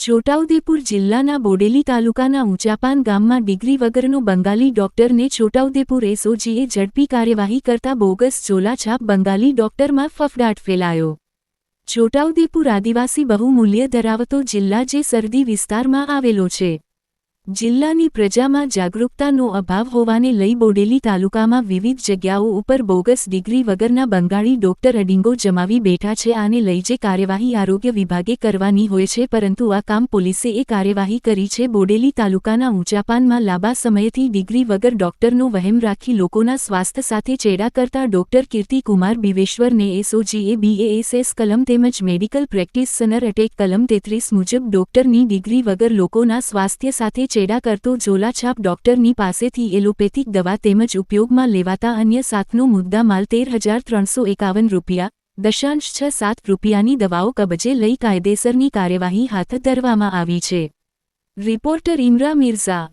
છોટાઉદેપુર જિલ્લાના બોડેલી તાલુકાના ઊંચાપાન ગામમાં ડિગ્રી વગરનો બંગાળી ડોક્ટરને છોટાઉદેપુર એસઓજીએ ઝડપી કાર્યવાહી કરતા બોગસ ઝોલાછાપ બંગાળી ડોક્ટરમાં ફફડાટ ફેલાયો। છોટાઉદેપુર આદિવાસી બહુમૂલ્ય ધરાવતો જિલ્લા જે સરહદી વિસ્તારમાં આવેલો છે। જિલ્લાની પ્રજામાં જાગૃતતાનો અભાવ હોવાને લઈ બોડેલી તાલુકામાં વિવિધ જગ્યાઓ ઉપર બોગસ ડિગ્રી વગરના બંગાળી ડોક્ટર અડિંગો જમાવી બેઠા છે। આને લઈ જે કાર્યવાહી આરોગ્ય વિભાગે કરવાની હોય છે, પરંતુ આ કામ પોલીસે એ કાર્યવાહી કરી છે। બોડેલી તાલુકાના ઊંચાપાનમાં લાંબા સમયથી ડિગ્રી વગર ડોક્ટરનો વહેમ રાખી લોકોના સ્વાસ્થ્ય સાથે ચેડા કરતા ડોક્ટર કીર્તિકુમાર બિવેશ્વરને એસઓજીએ બીએએસએસ કલમ તેમજ મેડિકલ પ્રેક્ટિશનર એક્ટ કલમ 33 મુજબ ડોક્ટરની ડિગ્રી વગર લોકોના સ્વાસ્થ્ય સાથે ચેડા કરતો ઝોલાછાપ ડોક્ટરની પાસેથી એલોપેથિક દવા તેમજ ઉપયોગમાં લેવાતા અન્ય સાથનો મુદ્દામાલ 13,351 રૂપિયા 0.67 રૂપિયાની દવાઓ કબજે લઈ કાયદેસરની કાર્યવાહી હાથ ધરવામાં આવી છે। રિપોર્ટર ઇમરા મિર્ઝા।